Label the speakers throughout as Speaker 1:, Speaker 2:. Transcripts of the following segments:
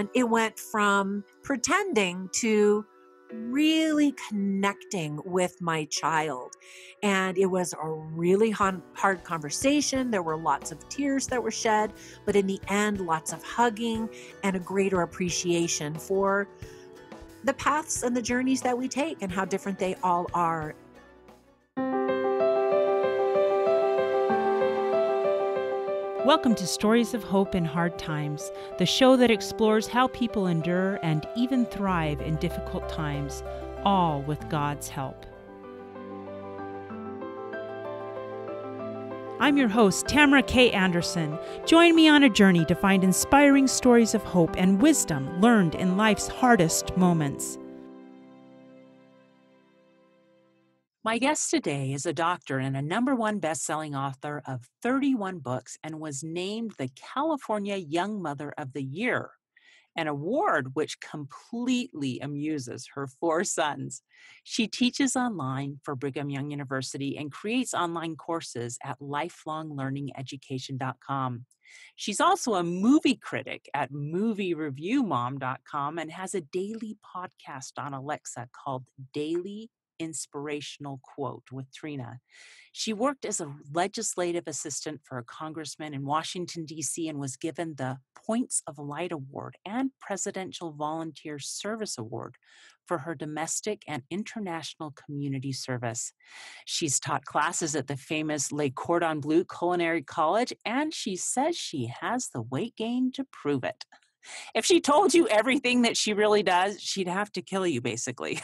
Speaker 1: And it went from pretending to really connecting with my child. And it was a really hard conversation. There were lots of tears that were shed, but in the end, lots of hugging and a greater appreciation for the paths and the journeys that we take and how different they all are.
Speaker 2: Welcome to Stories of Hope in Hard Times, the show that explores how people endure and even thrive in difficult times, all with God's help. I'm your host, Tamara K. Anderson. Join me on a journey to find inspiring stories of hope and wisdom learned in life's hardest moments. My guest today is a doctor and a #1 best-selling author of 31 books and was named the California Young Mother of the Year, an award which completely amuses her 4 sons. She teaches online for Brigham Young University and creates online courses at lifelonglearningeducation.com. She's also a movie critic at moviereviewmom.com and has a daily podcast on Alexa called Daily Inspirational Quote with Trina. She worked as a legislative assistant for a congressman in Washington, D.C., and was given the Points of Light Award and Presidential Volunteer Service Award for her domestic and international community service. She's taught classes at the famous Le Cordon Bleu Culinary College, and she says she has the weight gain to prove it. If she told you everything that she really does, she'd have to kill you, basically.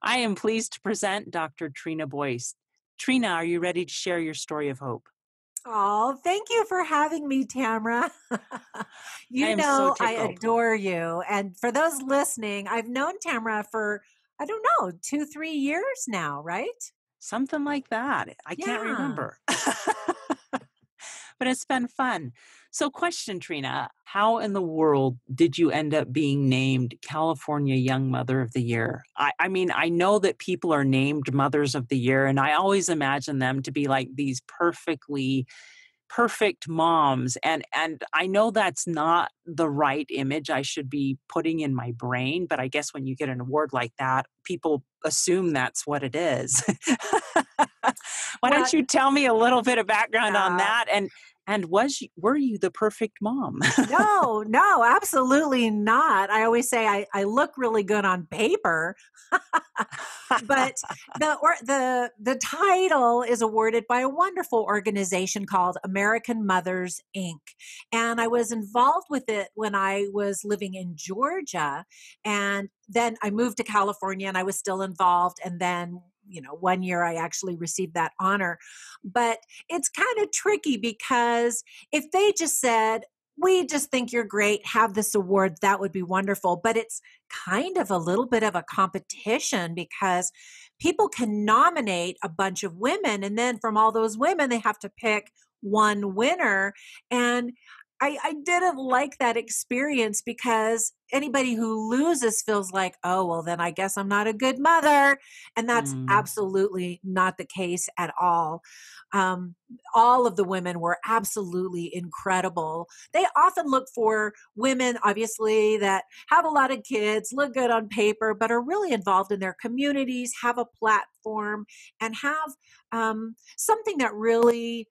Speaker 2: I am pleased to present Dr. Trina Boice. Trina, are you ready to share your story of hope?
Speaker 1: Oh, thank you for having me, Tamara. I adore you. And for those listening, I've known Tamara for, 2-3 years now, right?
Speaker 2: Something like that. I can't remember. But it's been fun. So question, Trina, how in the world did you end up being named California Young Mother of the Year? I mean, I know that people are named Mothers of the Year, and I always imagine them to be like these perfect moms. And I know that's not the right image I should be putting in my brain, but I guess when you get an award like that, people assume that's what it is. Why don't you tell me a little bit of background on that? And were you the perfect mom?
Speaker 1: No, absolutely not. I always say I look really good on paper, but the title is awarded by a wonderful organization called American Mothers, Inc. And I was involved with it when I was living in Georgia, and then I moved to California and I was still involved. And then 1 year I actually received that honor. But it's kind of tricky because if they just said, we just think you're great, have this award, that would be wonderful. But it's kind of a little bit of a competition because people can nominate a bunch of women, and then from all those women, they have to pick one winner. And I didn't like that experience because anybody who loses feels like, oh, well, then I guess I'm not a good mother. And that's absolutely not the case at all. All of the women were absolutely incredible. They often look for women, obviously, that have a lot of kids, look good on paper, but are really involved in their communities, have a platform, and have something that really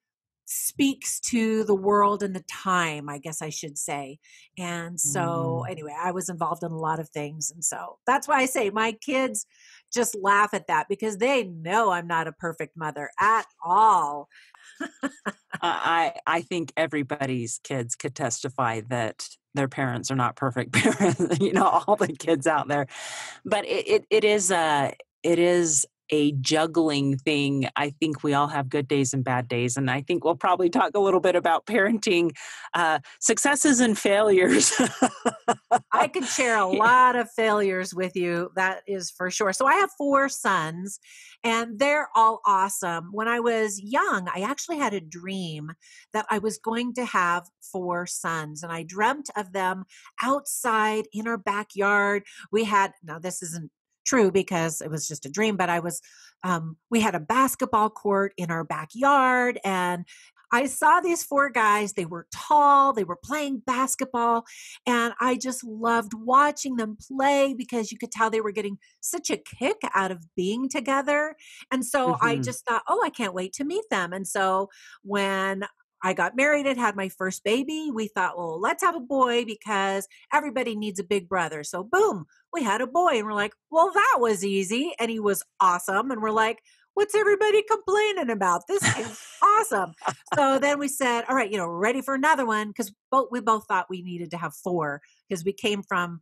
Speaker 1: speaks to the world and the time, I guess I should say. And so anyway, I was involved in a lot of things. And so that's why I say my kids just laugh at that because they know I'm not a perfect mother at all.
Speaker 2: I think everybody's kids could testify that their parents are not perfect parents, all the kids out there. But it is a juggling thing. I think we all have good days and bad days. And I think we'll probably talk a little bit about parenting successes and failures.
Speaker 1: I could share a lot of failures with you. That is for sure. So I have 4 sons and they're all awesome. When I was young, I actually had a dream that I was going to have 4 sons, and I dreamt of them outside in our backyard. Now this isn't true because it was just a dream, but we had a basketball court in our backyard, and I saw these 4 guys. They were tall, they were playing basketball, and I just loved watching them play because you could tell they were getting such a kick out of being together. And so I
Speaker 2: Mhm.
Speaker 1: just thought, oh, I can't wait to meet them. And so when I got married and had my first baby, we thought, well, let's have a boy because everybody needs a big brother. So, boom, we had a boy. And we're like, well, that was easy. And he was awesome. And we're like, what's everybody complaining about? This kid's awesome. So then we said, all right, ready for another one because we both thought we needed to have 4 because we came from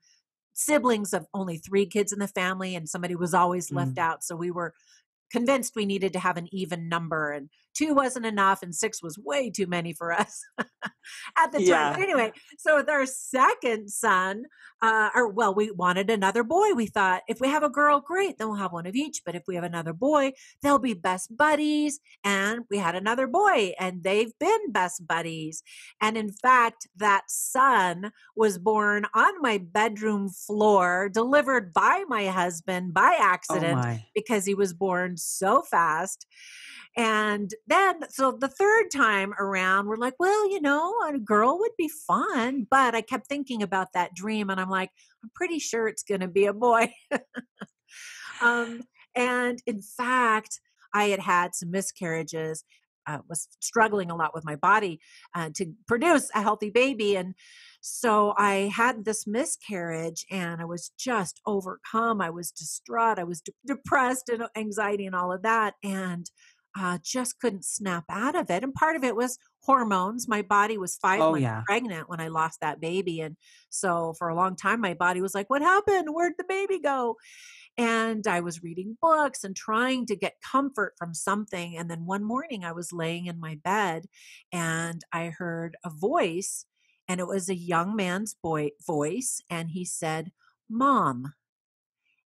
Speaker 1: siblings of only 3 kids in the family and somebody was always left
Speaker 2: Mm.
Speaker 1: out. So we were convinced we needed to have an even number and 2 wasn't enough and 6 was way too many for us at the time. But
Speaker 2: Yeah.
Speaker 1: anyway, so with our second son, we wanted another boy. We thought if we have a girl, great, then we'll have one of each. But if we have another boy, they'll be best buddies. And we had another boy and they've been best buddies. And in fact, that son was born on my bedroom floor, delivered by my husband by
Speaker 2: Oh
Speaker 1: accident
Speaker 2: my.
Speaker 1: because he was born so fast. And then, so the third time around, we're like, well, a girl would be fun. But I kept thinking about that dream and I'm like, I'm pretty sure it's going to be a boy. um, and in fact, I had had some miscarriages, was struggling a lot with my body to produce a healthy baby. And so I had this miscarriage and I was just overcome. I was distraught. I was depressed and anxiety and all of that. And just couldn't snap out of it. And part of it was hormones. My body was 5
Speaker 2: Oh
Speaker 1: months
Speaker 2: yeah.
Speaker 1: pregnant when I lost that baby. And so for a long time, my body was like, what happened? Where'd the baby go? And I was reading books and trying to get comfort from something. And then one morning I was laying in my bed and I heard a voice, and it was a young man's voice. And he said, Mom.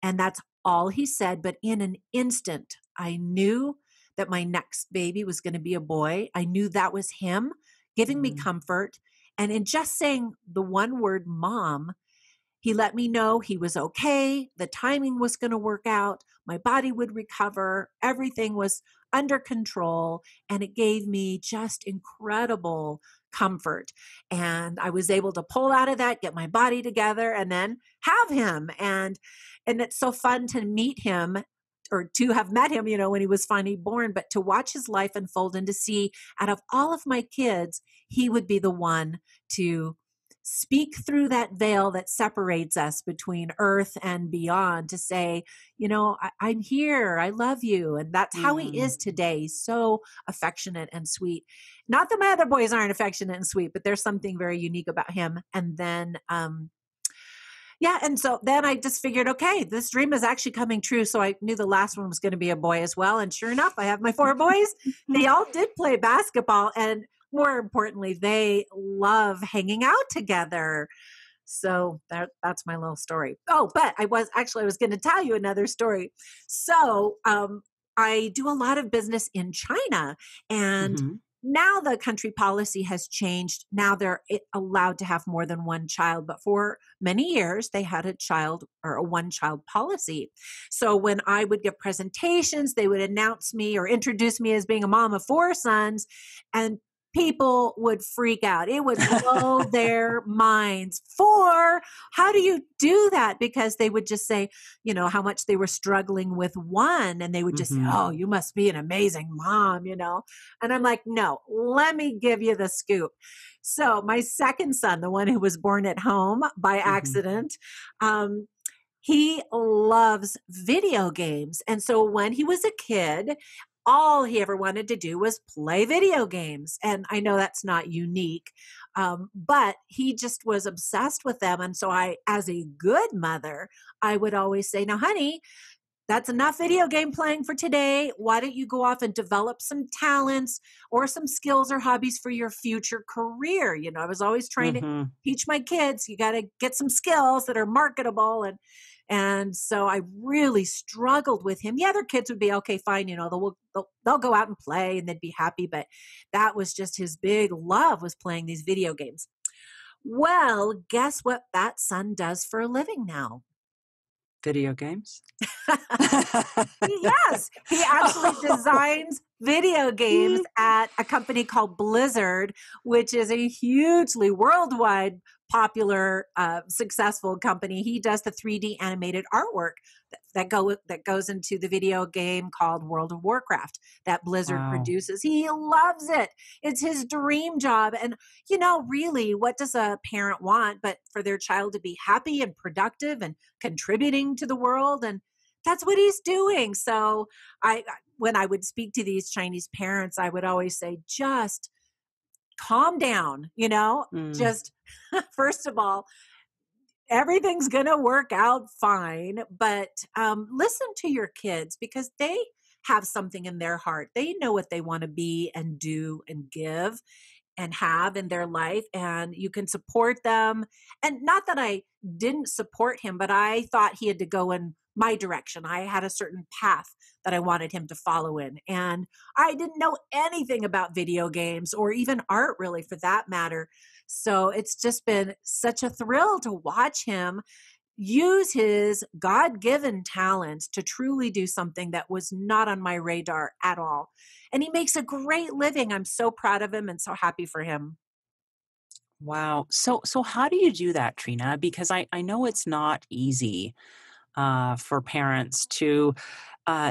Speaker 1: And that's all he said. But in an instant, I knew that my next baby was going to be a boy. I knew that was him giving me
Speaker 2: Mm.
Speaker 1: comfort. And in just saying the one word, Mom, he let me know he was okay. The timing was going to work out. My body would recover. Everything was under control. And it gave me just incredible comfort. And I was able to pull out of that, get my body together, and then have him. And it's so fun to meet him or to have met him, when he was finally born, but to watch his life unfold and to see out of all of my kids, he would be the one to speak through that veil that separates us between earth and beyond to say, I'm here. I love you. And that's how he
Speaker 2: Mm.
Speaker 1: is today. He's so affectionate and sweet. Not that my other boys aren't affectionate and sweet, but there's something very unique about him. And then, yeah. And so then I just figured, okay, this dream is actually coming true. So I knew the last one was going to be a boy as well. And sure enough, I have my 4 boys. They all did play basketball. And more importantly, they love hanging out together. So that's my little story. Oh, but I was going to tell you another story. So I do a lot of business in China, and
Speaker 2: Mhm.
Speaker 1: now the country policy has changed. Now they're allowed to have more than one child, but for many years they had a child or a one child policy. So when I would give presentations, they would announce me or introduce me as being a mom of 4 sons, and people would freak out. It would blow their minds. 4, how do you do that? Because they would just say, how much they were struggling with one. And they would just say,
Speaker 2: Mhm.
Speaker 1: oh, you must be an amazing mom, And I'm like, no, let me give you the scoop. So my second son, the one who was born at home by
Speaker 2: Mhm.
Speaker 1: accident, he loves video games. And so when he was a kid, all he ever wanted to do was play video games. And I know that's not unique, but he just was obsessed with them. And so as a good mother, I would always say, now, honey, that's enough video game playing for today. Why don't you go off and develop some talents or some skills or hobbies for your future career? I was always trying to
Speaker 2: Mhm.
Speaker 1: teach my kids, you got to get some skills that are marketable. And so I really struggled with him. The other kids would be okay, fine. They'll go out and play and they'd be happy. But that was just his big love, was playing these video games. Well, guess what that son does for a living now?
Speaker 2: Video games?
Speaker 1: Yes, he actually designs video games at a company called Blizzard, which is a hugely worldwide popular, successful company. He does the 3D animated artwork that goes into the video game called World of Warcraft that Blizzard
Speaker 2: Wow.
Speaker 1: produces. He loves it. It's his dream job. And really, what does a parent want but for their child to be happy and productive and contributing to the world? And that's what he's doing. So when I would speak to these Chinese parents, I would always say, just calm down,
Speaker 2: Mm.
Speaker 1: just first of all, everything's going to work out fine. But listen to your kids because they have something in their heart. They know what they want to be and do and give and have in their life, and you can support them. And not that I didn't support him, but I thought he had to go in my direction. I had a certain path that I wanted him to follow in, and I didn't know anything about video games or even art, really, for that matter. So it's just been such a thrill to watch him use his God-given talents to truly do something that was not on my radar at all. And he makes a great living. I'm so proud of him and so happy for him.
Speaker 2: Wow. So how do you do that, Trina? Because I know it's not easy for parents to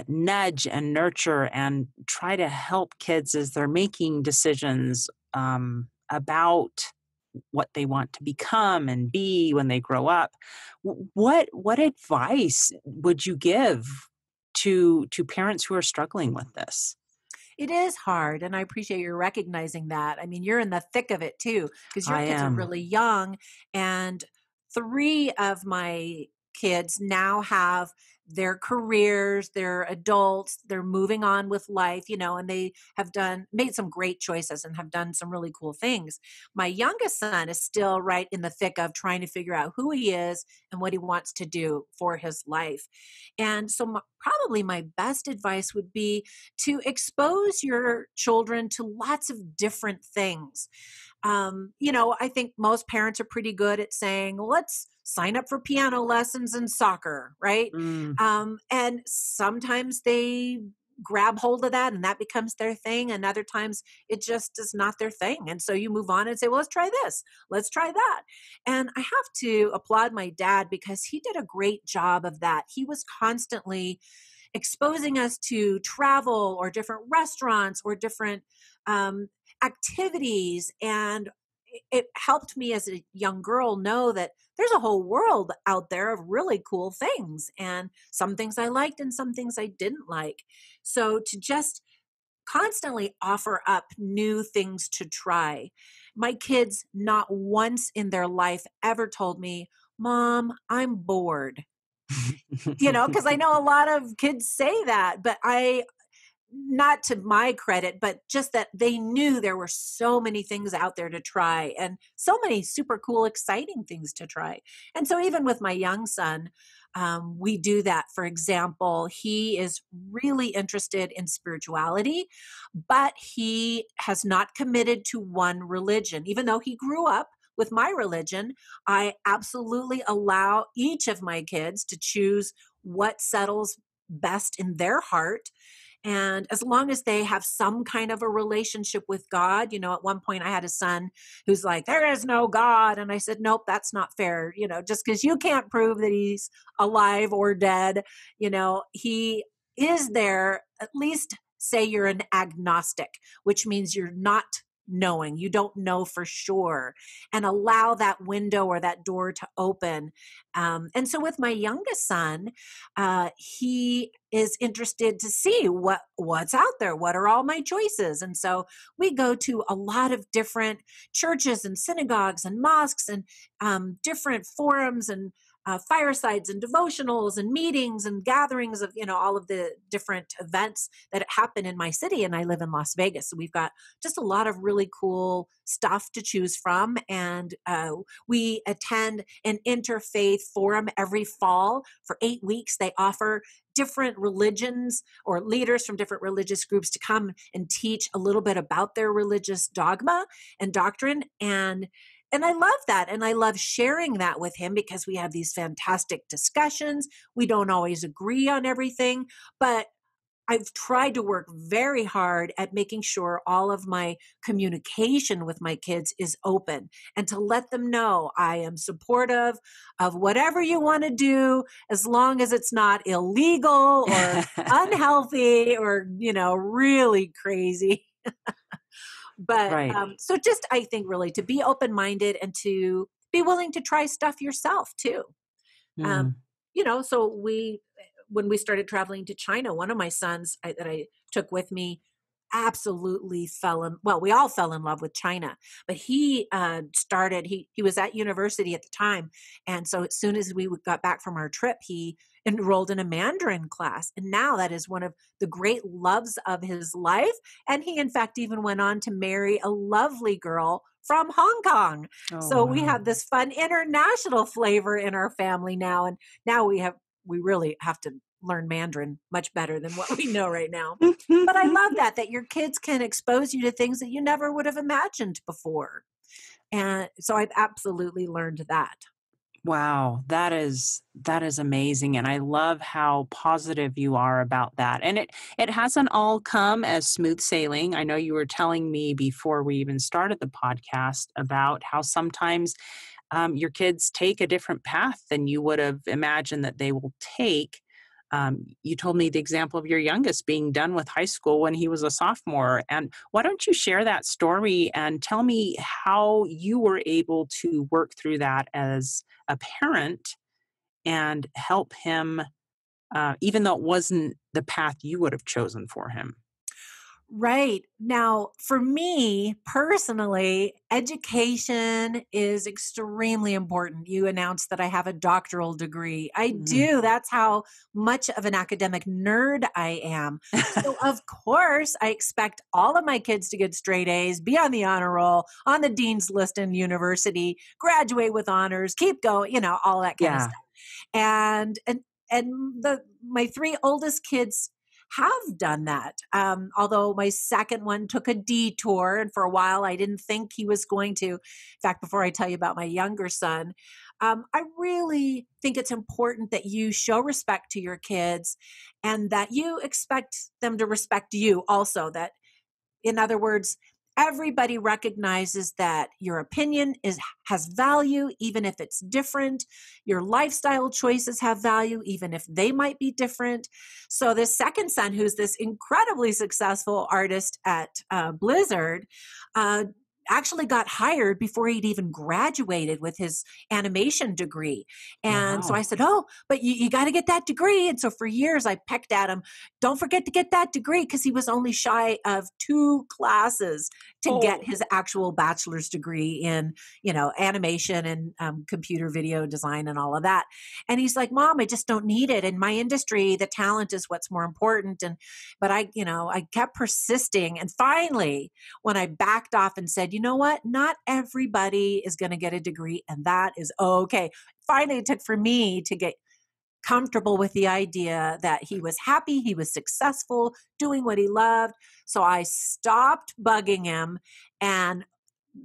Speaker 2: nudge and nurture and try to help kids as they're making decisions about what they want to become and be when they grow up. What advice would you give to parents who are struggling with this?
Speaker 1: It is hard, and I appreciate you recognizing that. I mean, you're in the thick of it too, because your
Speaker 2: I
Speaker 1: kids are
Speaker 2: am.
Speaker 1: really young, and 3 of my kids now have their careers, they're adults, they're moving on with life, and they have made some great choices and have done some really cool things. My youngest son is still right in the thick of trying to figure out who he is and what he wants to do for his life. And so probably my best advice would be to expose your children to lots of different things. I think most parents are pretty good at saying, let's sign up for piano lessons and soccer, right?
Speaker 2: Mm.
Speaker 1: And sometimes they grab hold of that and that becomes their thing. And other times it just is not their thing. And so you move on and say, well, let's try this, let's try that. And I have to applaud my dad because he did a great job of that. He was constantly exposing us to travel or different restaurants or different um, activities. And it helped me as a young girl know that there's a whole world out there of really cool things. And some things I liked and some things I didn't like. So to just constantly offer up new things to try. My kids not once in their life ever told me, Mom, I'm bored. Because I know a lot of kids say that, but not to my credit, but just that they knew there were so many things out there to try and so many super cool, exciting things to try. And so, even with my young son, we do that. For example, he is really interested in spirituality, but he has not committed to one religion, even though he grew up with my religion. I absolutely allow each of my kids to choose what settles best in their heart. And as long as they have some kind of a relationship with God, at one point I had a son who's like, there is no God. And I said, nope, that's not fair. Just because you can't prove that he's alive or dead, he is there. At least say you're an agnostic, which means you're not knowing, you don't know for sure, and allow that window or that door to open. And so with my youngest son, he is interested to see what's out there. What are all my choices? And so we go to a lot of different churches and synagogues and mosques and different forums and firesides and devotionals and meetings and gatherings of all of the different events that happen in my city. And I live in Las Vegas, so we've got just a lot of really cool stuff to choose from. And we attend an interfaith forum every fall for 8 weeks. They offer different religions or leaders from different religious groups to come and teach a little bit about their religious dogma and doctrine. And I love that. And I love sharing that with him because we have these fantastic discussions. We don't always agree on everything, but I've tried to work very hard at making sure all of my communication with my kids is open and to let them know I am supportive of whatever you want to do, as long as it's not illegal or unhealthy or, really crazy. But
Speaker 2: Right.
Speaker 1: so just, I think, really to be open minded and to be willing to try stuff yourself too. Um,
Speaker 2: Mm.
Speaker 1: so when we started traveling to China, one of my sons that I took with me absolutely we all fell in love with China, but he was at university at the time. And so as soon as we got back from our trip, he enrolled in a Mandarin class. And now that is one of the great loves of his life. And he, in fact, even went on to marry a lovely girl from Hong Kong.
Speaker 2: Oh,
Speaker 1: So we
Speaker 2: wow.
Speaker 1: have this fun international flavor in our family now. And now we really have to learn Mandarin much better than what we know right now. But I love that your kids can expose you to things that you never would have imagined before. And so I've absolutely learned that.
Speaker 2: Wow, that is amazing, and I love how positive you are about that. And it hasn't all come as smooth sailing. I know you were telling me before we even started the podcast about how sometimes your kids take a different path than you would have imagined that they will take. You told me the example of your youngest being done with high school when he was a sophomore. And why don't you share that story and tell me how you were able to work through that as a parent and help him, even though it wasn't the path you would have chosen for him?
Speaker 1: Right. Now, for me personally, education is extremely important. You announced that I have a doctoral degree. I
Speaker 2: Mhm.
Speaker 1: do. That's how much of an academic nerd I am. So, of course, I expect all of my kids to get straight A's, be on the honor roll, on the dean's list in university, graduate with honors, keep going, all that kind of
Speaker 2: Yeah.
Speaker 1: stuff. And my three oldest kids have done that. Although my second one took a detour, and for a while I didn't think he was going to. In fact, before I tell you about my younger son, I really think it's important that you show respect to your kids and that you expect them to respect you also. That, in other words, everybody recognizes that your opinion has value, even if it's different. Your lifestyle choices have value, even if they might be different. So this second son, who's this incredibly successful artist at Blizzard, uh, actually got hired before he'd even graduated with his animation degree. And so I
Speaker 2: Wow.
Speaker 1: said, oh, but you got to get that degree. And so for years I pecked at him, don't forget to get that degree, because he was only shy of 2 classes to get
Speaker 2: Oh,
Speaker 1: his actual bachelor's degree in, animation and computer video design and all of that. And he's like, Mom, I just don't need it. In my industry, the talent is what's more important. But I kept persisting. And finally, when I backed off and said, you know what, not everybody is going to get a degree, and that is okay. Finally, it took for me to get comfortable with the idea that he was happy, he was successful, doing what he loved. So I stopped bugging him. And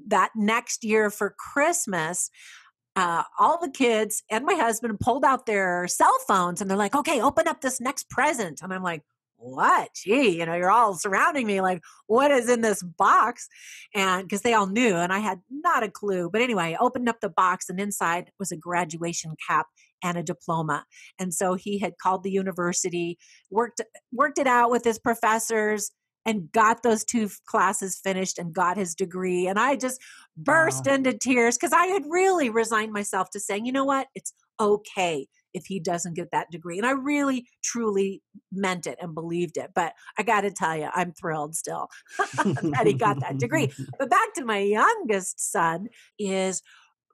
Speaker 1: that next year for Christmas, all the kids and my husband pulled out their cell phones and they're like, okay, open up this next present. And I'm like, what? Gee, you're all surrounding me like, what is in this box? And because they all knew and I had not a clue. But anyway, I opened up the box and inside was a graduation cap and a diploma. And so he had called the university, worked it out with his professors, and got those 2 classes finished and got his degree. And I just burst
Speaker 2: wow.
Speaker 1: into tears because I had really resigned myself to saying, you know what? It's okay if he doesn't get that degree. And I really, truly meant it and believed it. But I got to tell you, I'm thrilled still that he got that degree. But back to my youngest son, is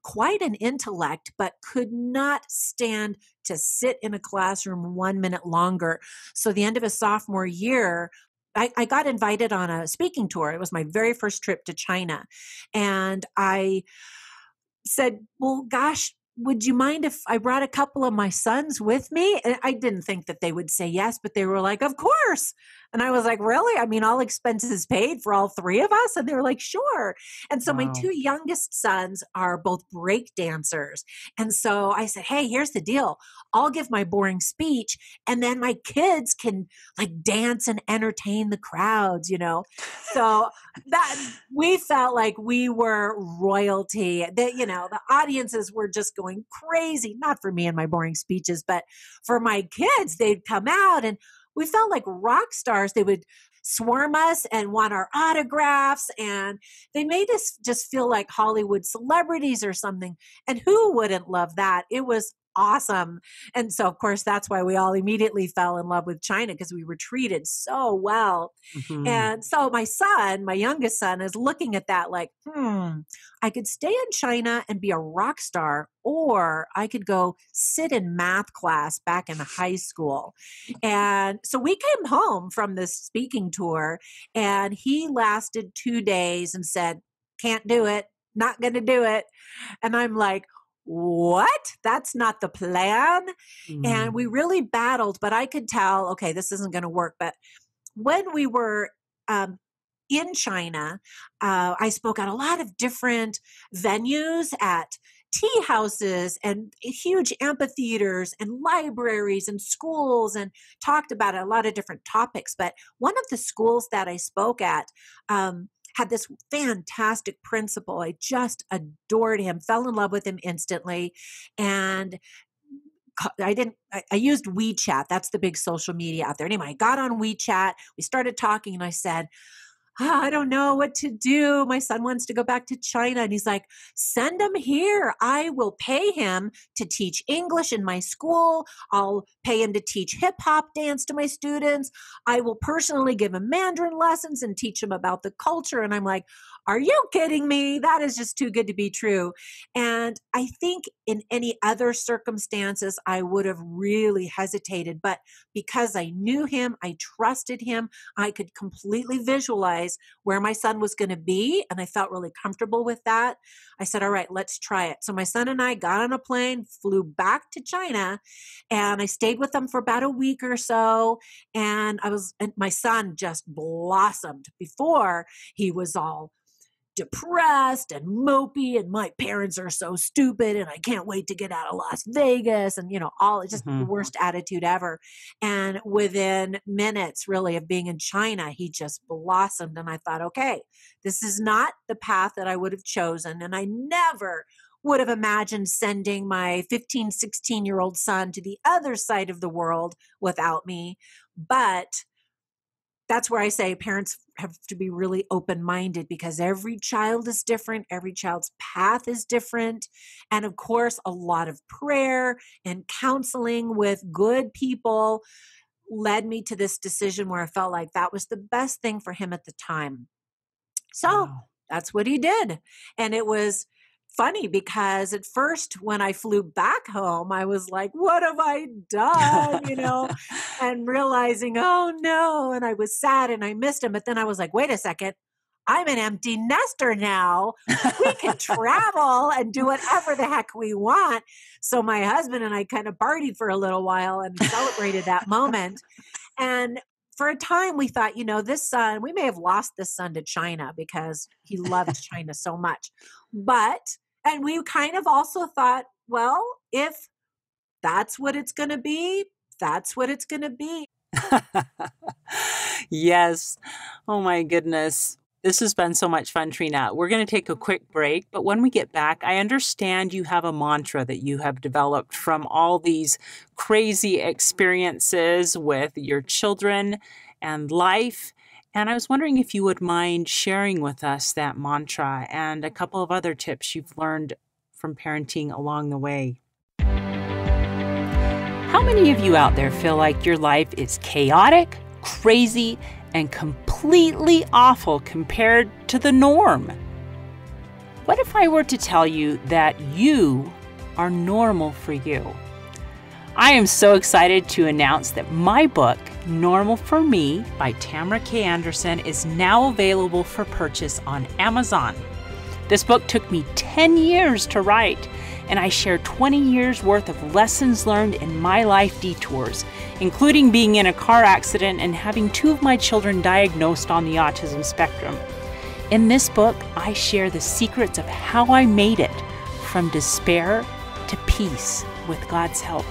Speaker 1: quite an intellect, but could not stand to sit in a classroom 1 minute longer. So the end of his sophomore year, I got invited on a speaking tour. It was my very first trip to China. And I said, well, gosh, would you mind if I brought a couple of my sons with me? And I didn't think that they would say yes, but they were like, of course. And I was like, really? I mean, all expenses paid for all three of us? And they were like, sure. And so my
Speaker 2: Wow.
Speaker 1: two youngest sons are both break dancers. And so I said, hey, here's the deal. I'll give my boring speech and then my kids can like dance and entertain the crowds, So that we felt like we were royalty. That, the audiences were just going crazy, not for me and my boring speeches, but for my kids. They'd come out and we felt like rock stars. They would swarm us and want our autographs, and they made us just feel like Hollywood celebrities or something. And who wouldn't love that? It was awesome. And so, of course, that's why we all immediately fell in love with China, because we were treated so well.
Speaker 2: Mm-hmm.
Speaker 1: And so my son, my youngest son, is looking at that like, I could stay in China and be a rock star, or I could go sit in math class back in high school. And so we came home from this speaking tour, and he lasted 2 days and said, can't do it, not going to do it. And I'm like, what? That's not the plan. And we really battled, but I could tell, okay, this isn't going to work. But when we were in China, I spoke at a lot of different venues, at tea houses and huge amphitheaters and libraries and schools, and talked about a lot of different topics. But one of the schools that I spoke at had this fantastic principal. I just adored him, fell in love with him instantly. And I used WeChat. That's the big social media out there. Anyway, I got on WeChat. We started talking and I said, I don't know what to do. My son wants to go back to China. And he's like, send him here. I will pay him to teach English in my school. I'll pay him to teach hip hop dance to my students. I will personally give him Mandarin lessons and teach him about the culture. And I'm like, are you kidding me? That is just too good to be true. And I think in any other circumstances, I would have really hesitated. But because I knew him, I trusted him, I could completely visualize where my son was going to be. And I felt really comfortable with that. I said, all right, let's try it. So my son and I got on a plane, flew back to China, and I stayed with them for about a week or so. And my son just blossomed. Before, he was all depressed and mopey, and my parents are so stupid and I can't wait to get out of Las Vegas, and all just the worst attitude ever. And within minutes really of being in China, he just blossomed. And I thought, okay, this is not the path that I would have chosen. And I never would have imagined sending my 15, 16-year-old son to the other side of the world without me. But that's where I say parents have to be really open-minded, because every child is different. Every child's path is different. And of course, a lot of prayer and counseling with good people led me to this decision where I felt like that was the best thing for him at the time. So that's what he did. And it was funny because at first when I flew back home, I was like, what have I done? And realizing, oh no. And I was sad and I missed him. But then I was like, wait a second, I'm an empty nester now. We can travel and do whatever the heck we want. So my husband and I kind of partied for a little while and celebrated that moment. And for a time, we thought, this son, we may have lost this son to China because he loved China so much. And we kind of also thought, well, if that's what it's going to be, that's what it's going to be.
Speaker 2: Yes. Oh my goodness. This has been so much fun, Trina. We're going to take a quick break, but when we get back, I understand you have a mantra that you have developed from all these crazy experiences with your children and life. And I was wondering if you would mind sharing with us that mantra and a couple of other tips you've learned from parenting along the way. How many of you out there feel like your life is chaotic, crazy, and completely awful compared to the norm? What if I were to tell you that you are normal for you? I am so excited to announce that my book, Normal for Me by Tamara K. Anderson, is now available for purchase on Amazon. This book took me 10 years to write, and I share 20 years worth of lessons learned in my life detours, including being in a car accident and having 2 of my children diagnosed on the autism spectrum. In this book, I share the secrets of how I made it from despair to peace with God's help.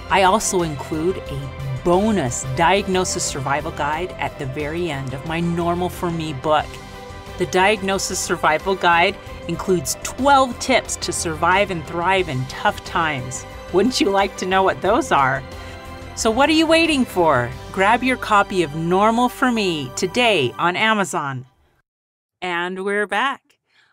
Speaker 2: I also include a bonus diagnosis survival guide at the very end of my Normal for Me book. The Diagnosis Survival Guide includes 12 tips to survive and thrive in tough times. Wouldn't you like to know what those are? So what are you waiting for? Grab your copy of Normal for Me today on Amazon. And we're back.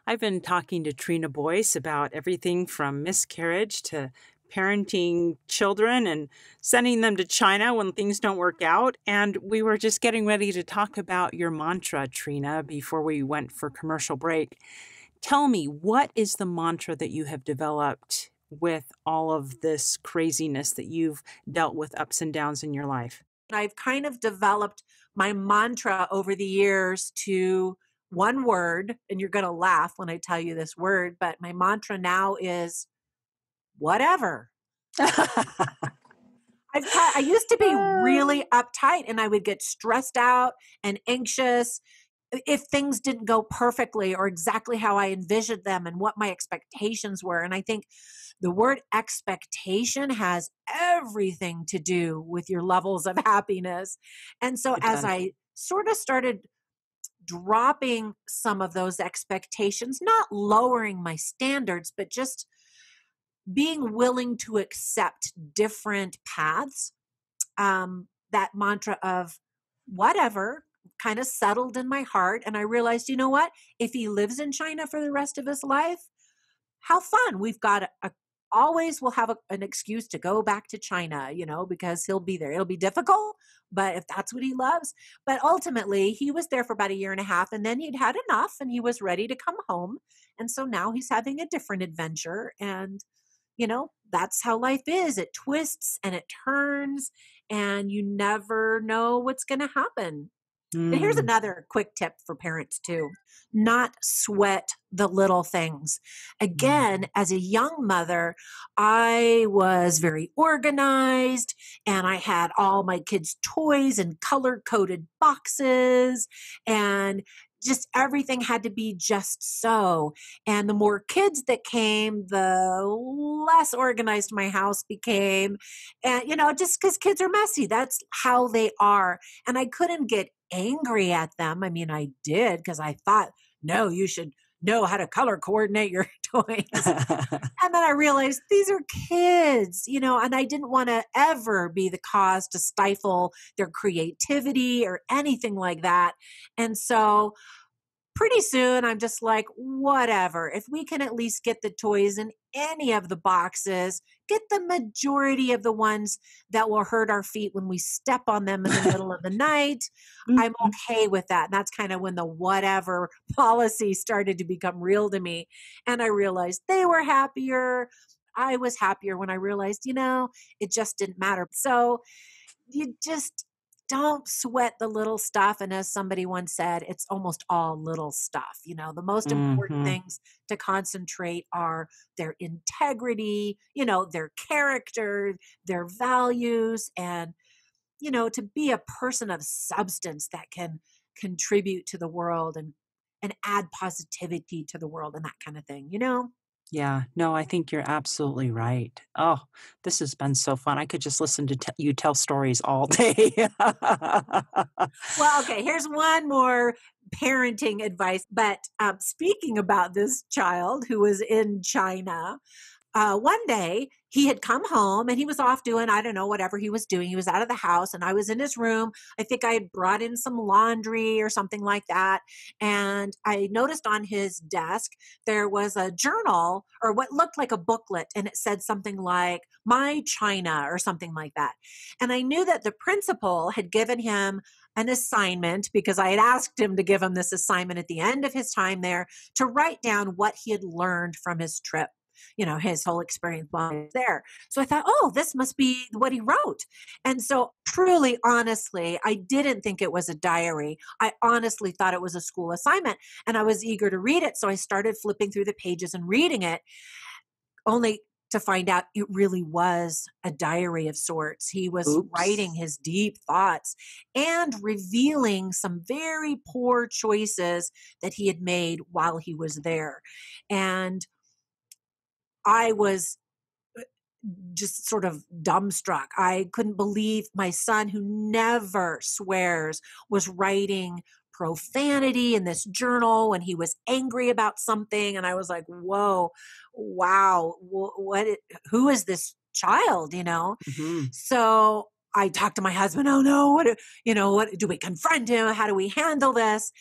Speaker 2: I've been talking to Trina Boice about everything from miscarriage to parenting children and sending them to China when things don't work out. And we were just getting ready to talk about your mantra, Trina, before we went for commercial break. Tell me, what is the mantra that you have developed with all of this craziness that you've dealt with ups and downs in your life?
Speaker 1: I've kind of developed my mantra over the years to one word, and you're going to laugh when I tell you this word, but my mantra now is whatever. I used to be really uptight, and I would get stressed out and anxious if things didn't go perfectly or exactly how I envisioned them and what my expectations were. And I think the word expectation has everything to do with your levels of happiness. And so as I sort of started dropping some of those expectations, not lowering my standards, but just being willing to accept different paths, that mantra of whatever kind of settled in my heart. And I realized, you know what? If he lives in China for the rest of his life, how fun. We've got always we'll have an excuse to go back to China, because he'll be there. It'll be difficult, but if that's what he loves. But ultimately, he was there for about 1.5 years, and then he'd had enough and he was ready to come home. And so now he's having a different adventure. And that's how life is. It twists and it turns, and you never know what's going to happen. And here's another quick tip for parents too: not sweat the little things. Again, as a young mother, I was very organized, and I had all my kids' toys in color-coded boxes, and just everything had to be just so. And the more kids that came, the less organized my house became. And, just because kids are messy, that's how they are. And I couldn't get angry at them. I mean, I did, because I thought, no, you should know how to color coordinate your toys. And then I realized these are kids, and I didn't want to ever be the cause to stifle their creativity or anything like that. And so pretty soon I'm just like, whatever. If we can at least get the toys in any of the boxes, get the majority of the ones that will hurt our feet when we step on them in the middle of the night, I'm okay with that. And that's kind of when the whatever policy started to become real to me. And I realized they were happier. I was happier when I realized, it just didn't matter. So you just don't sweat the little stuff. And as somebody once said, it's almost all little stuff. The most important things to concentrate are their integrity, their character, their values, and, to be a person of substance that can contribute to the world and add positivity to the world and that kind of thing,
Speaker 2: Yeah, no, I think you're absolutely right. Oh, this has been so fun. I could just listen to you tell stories all day.
Speaker 1: Well, okay, here's one more parenting advice. But speaking about this child who was in China, one day he had come home and he was off doing, I don't know, whatever he was doing. He was out of the house and I was in his room. I think I had brought in some laundry or something like that. And I noticed on his desk, there was a journal or what looked like a booklet. And it said something like My China or something like that. And I knew that the principal had given him an assignment, because I had asked him to give him this assignment at the end of his time there, to write down what he had learned from his trip, his whole experience while he was there. So I thought, oh, this must be what he wrote. And so truly, honestly, I didn't think it was a diary. I honestly thought it was a school assignment, and I was eager to read it. So I started flipping through the pages and reading it. only to find out it really was a diary of sorts. He was writing
Speaker 2: Oops.
Speaker 1: his deep thoughts and revealing some very poor choices that he had made while he was there. And I was just sort of dumbstruck. I couldn't believe my son, who never swears, was writing profanity in this journal when he was angry about something. And I was like, whoa, wow, who is this child, you know?
Speaker 2: Mm-hmm.
Speaker 1: So I talked to my husband. Oh no, what do we confront him? How do we handle this?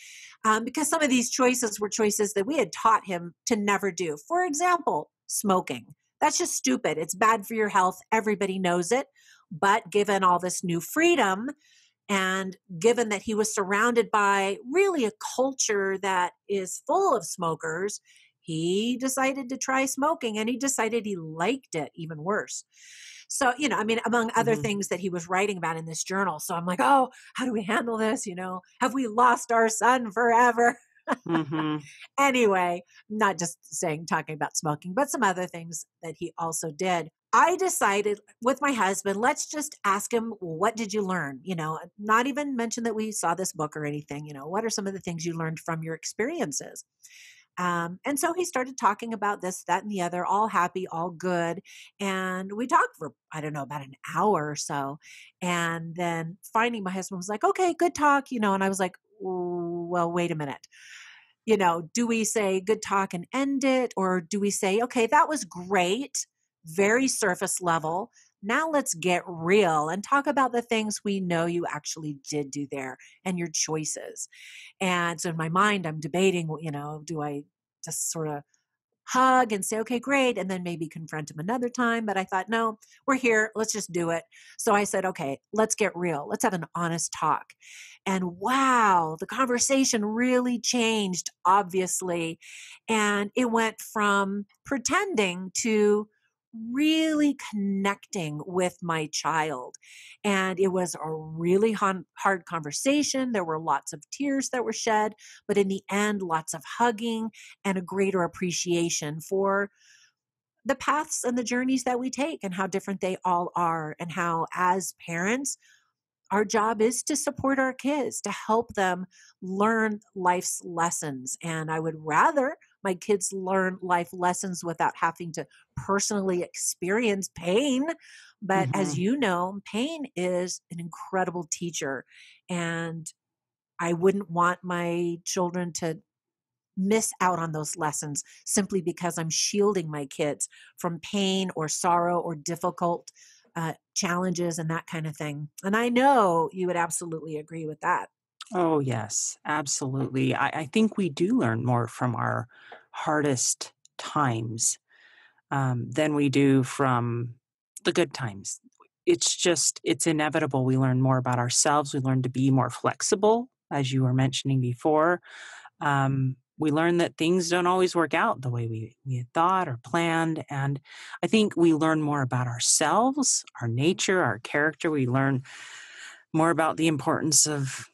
Speaker 1: Because some of these choices were choices that we had taught him to never do. For example, smoking. That's just stupid. It's bad for your health. Everybody knows it. But given all this new freedom, and given that he was surrounded by really a culture that is full of smokers, he decided to try smoking, and he decided he liked it even worse. So, I mean, among other
Speaker 2: Mm-hmm.
Speaker 1: things that he was writing about in this journal. So I'm like, oh, how do we handle this? Have we lost our son forever?
Speaker 2: Mm-hmm.
Speaker 1: Anyway, not just talking about smoking, but some other things that he also did. I decided with my husband, let's just ask him, what did you learn? Not even mention that we saw this book or anything. What are some of the things you learned from your experiences? And so he started talking about this, that, and the other, all happy, all good. And we talked for, I don't know, about an hour or so. And then finally, my husband was like, okay, good talk, and I was like, well, wait a minute. Do we say good talk and end it? Or do we say, okay, that was great, very surface level. Now let's get real and talk about the things we know you actually did do there and your choices. And so in my mind, I'm debating, do I just sort of hug and say, okay, great, and then maybe confront him another time? But I thought, no, we're here. Let's just do it. So I said, okay, let's get real. Let's have an honest talk. And wow, the conversation really changed, obviously. And it went from pretending to really connecting with my child. And it was a really hard conversation. There were lots of tears that were shed, but in the end, lots of hugging and a greater appreciation for the paths and the journeys that we take and how different they all are, and how, as parents, our job is to support our kids, to help them learn life's lessons. And I would rather my kids learn life lessons without having to personally experience pain. But as
Speaker 2: Mm-hmm.
Speaker 1: you know, pain is an incredible teacher. And I wouldn't want my children to miss out on those lessons simply because I'm shielding my kids from pain or sorrow or difficult challenges and that kind of thing. And I know you would absolutely agree with that.
Speaker 2: Oh, yes, absolutely. I think we do learn more from our hardest times than we do from the good times. It's inevitable. We learn more about ourselves. We learn to be more flexible, as you were mentioning before. We learn that things don't always work out the way we had thought or planned. And I think we learn more about ourselves, our nature, our character. We learn more about the importance of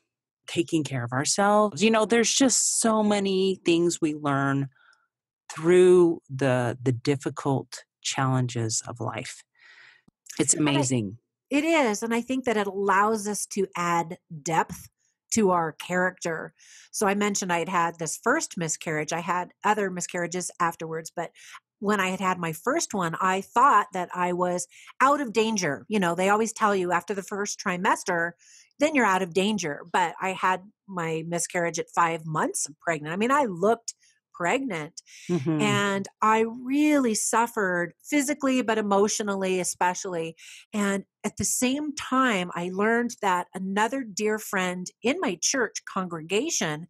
Speaker 2: taking care of ourselves. There's just so many things we learn through the difficult challenges of life. It's
Speaker 1: And
Speaker 2: amazing.
Speaker 1: it is. And I think that it allows us to add depth to our character. So I mentioned I had had this first miscarriage. I had other miscarriages afterwards, but when I had had my first one, I thought that I was out of danger. They always tell you after the first trimester, then you're out of danger. But I had my miscarriage at 5 months pregnant. I mean, I looked pregnant.
Speaker 2: Hmm.
Speaker 1: And I really suffered physically, but emotionally, especially. And at the same time, I learned that another dear friend in my church congregation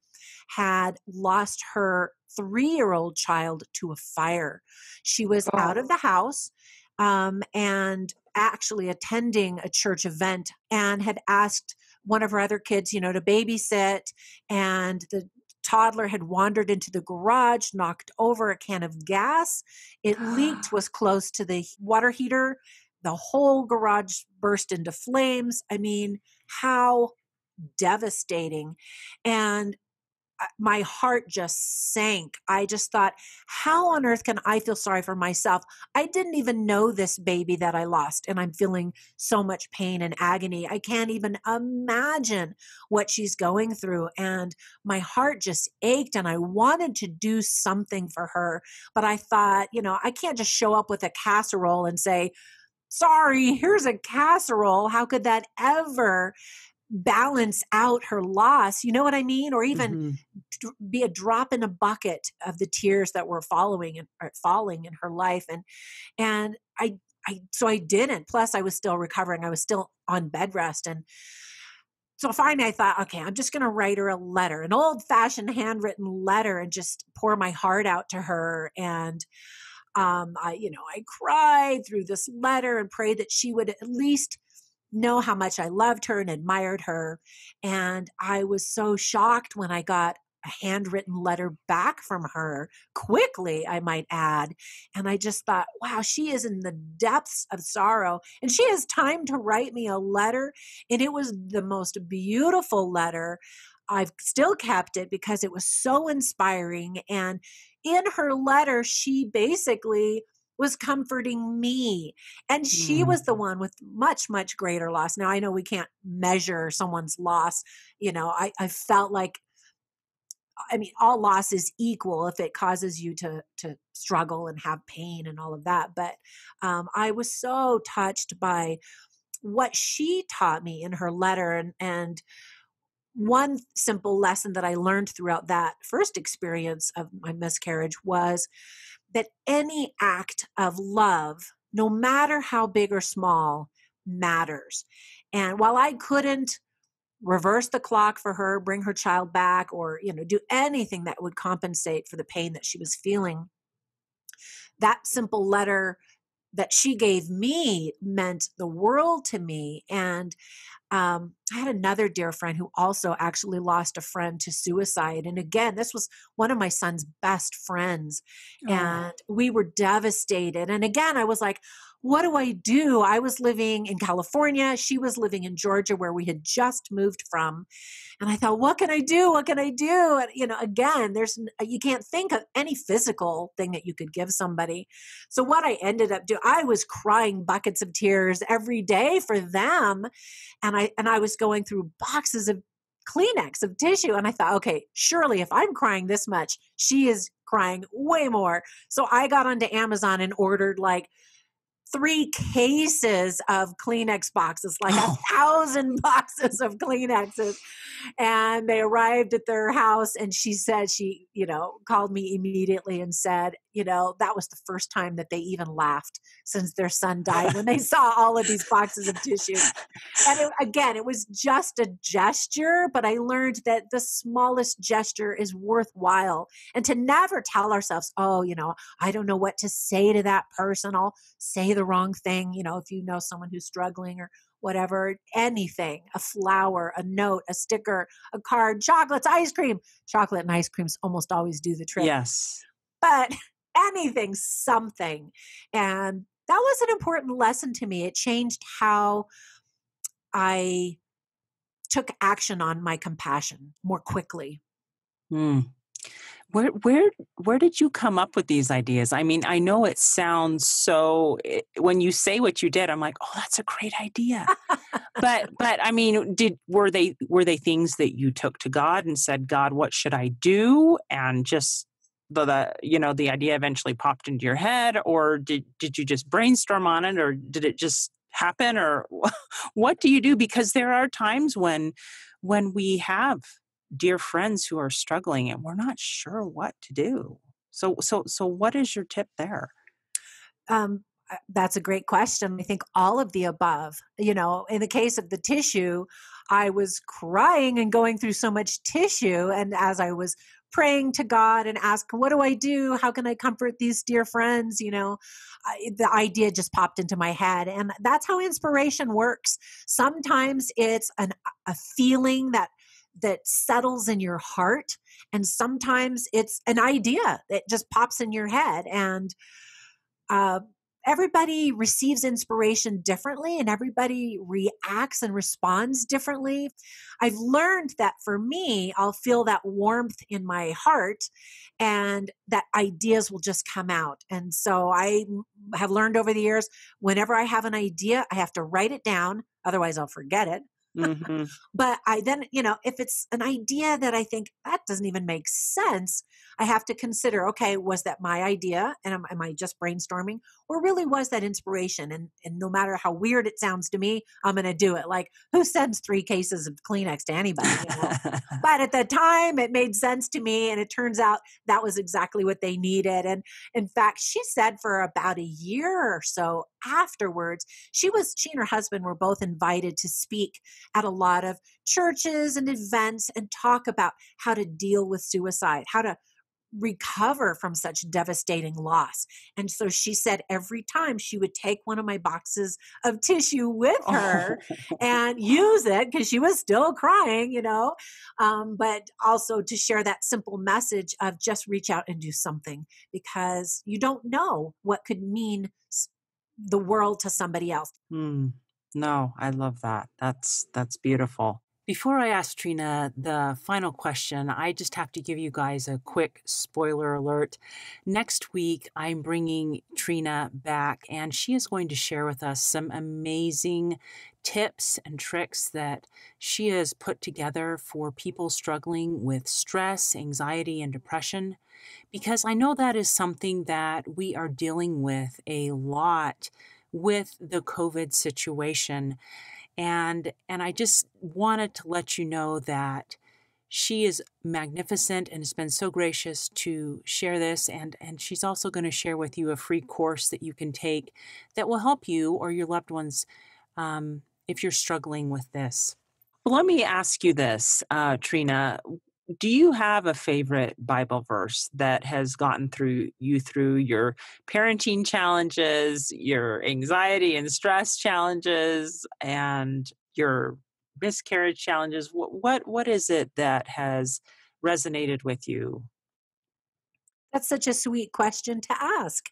Speaker 1: had lost her 3-year-old child to a fire. She was out of
Speaker 2: Oh.
Speaker 1: the house and actually attending a church event, and had asked one of her other kids, to babysit. And the toddler had wandered into the garage, knocked over a can of gas. It leaked, was close to the water heater. The whole garage burst into flames. I mean, how devastating. And my heart just sank. I just thought, how on earth can I feel sorry for myself? I didn't even know this baby that I lost, and I'm feeling so much pain and agony. I can't even imagine what she's going through. And my heart just ached, and I wanted to do something for her. But I thought, I can't just show up with a casserole and say, sorry, here's a casserole. How could that ever balance out her loss? You know what I mean? Or even
Speaker 2: Mm-hmm.
Speaker 1: be a drop in a bucket of the tears that were falling in her life. And so I didn't. Plus, I was still recovering. I was still on bed rest. And so finally I thought, okay, I'm just going to write her a letter, an old fashioned handwritten letter, and just pour my heart out to her. And I cried through this letter and prayed that she would at least know how much I loved her and admired her. And I was so shocked when I got a handwritten letter back from her, quickly, I might add. And I just thought, wow, she is in the depths of sorrow, and she has time to write me a letter. And it was the most beautiful letter. I've still kept it because it was so inspiring. And in her letter, she basically was comforting me. And she was the one with much, much greater loss. Now, I know we can't measure someone's loss. I felt like, all loss is equal if it causes you to struggle and have pain and all of that. But I was so touched by what she taught me in her letter. And one simple lesson that I learned throughout that first experience of my miscarriage was that any act of love, no matter how big or small, matters. And while I couldn't reverse the clock for her, bring her child back, or, do anything that would compensate for the pain that she was feeling, that simple letter that she gave me meant the world to me. And I had another dear friend who also actually lost a friend to suicide. And again, this was one of my son's best friends. And we were devastated. And again, I was like, what do I do? I was living in California. She was living in Georgia, where we had just moved from. And I thought, what can I do? What can I do? And, again, you can't think of any physical thing that you could give somebody. So what I ended up doing, I was crying buckets of tears every day for them. And I was going through boxes of Kleenex, of tissue. And I thought, okay, surely if I'm crying this much, she is crying way more. So I got onto Amazon and ordered like 3 cases of Kleenex boxes, like 1,000 boxes of Kleenexes. And they arrived at their house, and she said, she, called me immediately and said, that was the first time that they even laughed since their son died, when they saw all of these boxes of tissue. And again, it was just a gesture, but I learned that the smallest gesture is worthwhile, and to never tell ourselves, oh, I don't know what to say to that person. I'll say the wrong thing. If you know someone who's struggling or whatever, anything, a flower, a note, a sticker, a card, chocolates, ice cream. Chocolate and ice creams almost always do the trick.
Speaker 2: Yes.
Speaker 1: But anything, something. And that was an important lesson to me. It changed how I took action on my compassion more quickly.
Speaker 2: Where did you come up with these ideas? I mean, I know it sounds so, when you say what you did, I'm like, oh, that's a great idea. but I mean, were they things that you took to God and said, God, what should I do? And just the idea eventually popped into your head, or did you just brainstorm on it, or did it just happen, or what do you do? Because there are times when we have dear friends who are struggling and we're not sure what to do. So what is your tip there?
Speaker 1: That's a great question. I think all of the above. In the case of the tissue, I was crying and going through so much tissue. And as I was praying to God and asking, what do I do? How can I comfort these dear friends? The idea just popped into my head. And that's how inspiration works. Sometimes it's a feeling that settles in your heart. And sometimes it's an idea that just pops in your head. And everybody receives inspiration differently and everybody reacts and responds differently. I've learned that for me, I'll feel that warmth in my heart and that ideas will just come out. And so I have learned over the years, whenever I have an idea, I have to write it down. Otherwise, I'll forget it.
Speaker 2: Mm-hmm.
Speaker 1: But I then, if it's an idea that I think that doesn't even make sense, I have to consider, okay, was that my idea? And am I just brainstorming? Or really was that inspiration? And no matter how weird it sounds to me, I'm going to do it. Like, who sends 3 cases of Kleenex to anybody, But at the time, it made sense to me. And it turns out that was exactly what they needed. And in fact, she said for about a year or so afterwards, she and her husband were both invited to speak at a lot of churches and events and talk about how to deal with suicide, how to recover from such devastating loss. And so she said every time she would take one of my boxes of tissue with her and use it because she was still crying, but also to share that simple message of just reach out and do something because you don't know what could mean the world to somebody else.
Speaker 2: No, I love that. That's beautiful. Before I ask Trina the final question, I just have to give you guys a quick spoiler alert. Next week, I'm bringing Trina back, and she is going to share with us some amazing tips and tricks that she has put together for people struggling with stress, anxiety, and depression, because I know that is something that we are dealing with a lot with the COVID situation. And I just wanted to let you know that she is magnificent and has been so gracious to share this. And she's also going to share with you a free course that you can take that will help you or your loved ones if you're struggling with this. Well, let me ask you this, Trina. Do you have a favorite Bible verse that has gotten through your parenting challenges, your anxiety and stress challenges, and your miscarriage challenges? What is it that has resonated with you?
Speaker 1: That's such a sweet question to ask.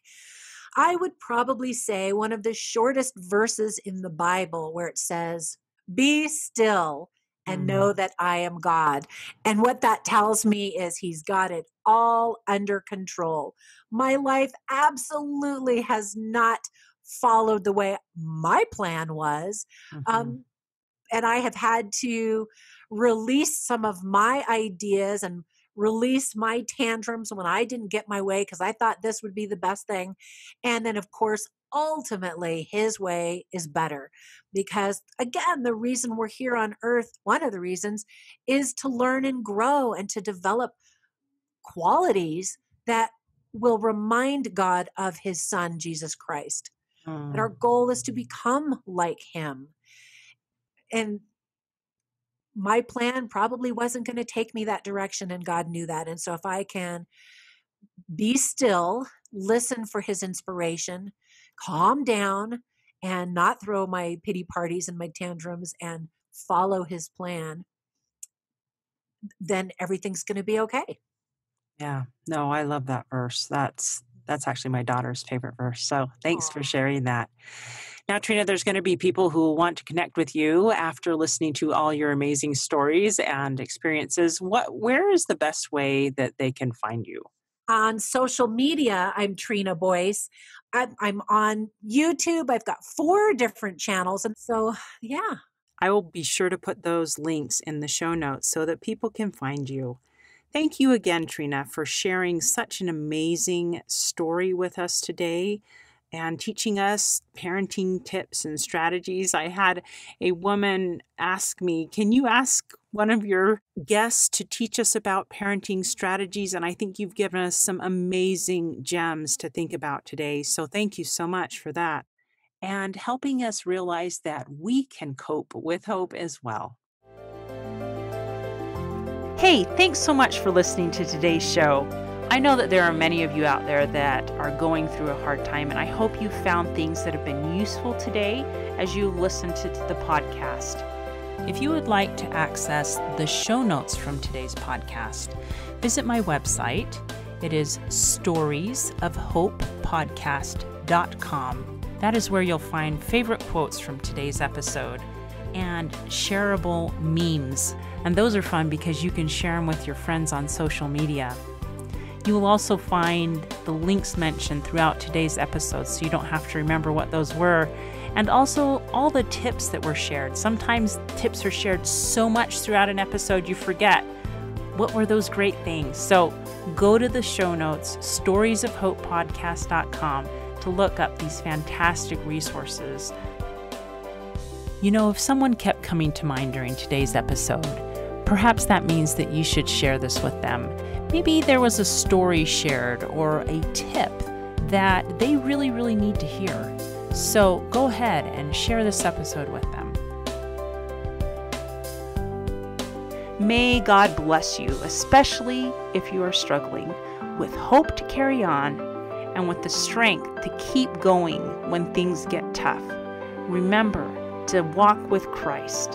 Speaker 1: I would probably say one of the shortest verses in the Bible where it says, "Be still and know that I am God." And what that tells me is he's got it all under control. My life absolutely has not followed the way my plan was. And I have had to release some of my ideas and release my tantrums when I didn't get my way because I thought this would be the best thing. And then, of course, ultimately, his way is better. Because again, the reason we're here on earth, one of the reasons, is to learn and grow and to develop qualities that will remind God of his son, Jesus Christ. And our goal is to become like him. And my plan probably wasn't going to take me that direction, and God knew that. And so if I can be still, listen for his inspiration, calm down, and not throw my pity parties and my tantrums and follow his plan, then everything's going to be okay.
Speaker 2: Yeah, no, I love that verse. That's actually my daughter's favorite verse. So thanks for sharing that. Now, Trina, there's going to be people who want to connect with you after listening to all your amazing stories and experiences. Where is the best way that they can find you?
Speaker 1: On social media, I'm Trina Boice. I'm on YouTube. I've got 4 different channels. And so, yeah.
Speaker 2: I will be sure to put those links in the show notes so that people can find you. Thank you again, Trina, for sharing such an amazing story with us today and teaching us parenting tips and strategies. I had a woman ask me, can you ask one of your guests to teach us about parenting strategies? And I think you've given us some amazing gems to think about today. So thank you so much for that. And helping us realize that we can cope with hope as well. Hey, thanks so much for listening to today's show. I know that there are many of you out there that are going through a hard time, and I hope you found things that have been useful today as you listen to the podcast. If you would like to access the show notes from today's podcast, visit my website. It is storiesofhopepodcast.com. transcript.com. That is where you'll find favorite quotes from today's episode and shareable memes. And those are fun because you can share them with your friends on social media. You will also find the links mentioned throughout today's episode, so you don't have to remember what those were. And also all the tips that were shared. Sometimes tips are shared so much throughout an episode you forget. What were those great things? So go to the show notes, storiesofhopepodcast.com, to look up these fantastic resources. You know, if someone kept coming to mind during today's episode, perhaps that means that you should share this with them. Maybe there was a story shared or a tip that they really, really need to hear. So go ahead and share this episode with them. May God bless you, especially if you are struggling, with hope to carry on and with the strength to keep going when things get tough. Remember to walk with Christ,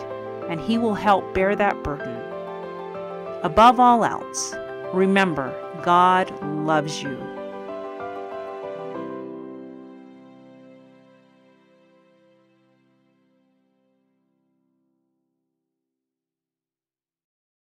Speaker 2: and He will help bear that burden. Above all else, remember, God loves you.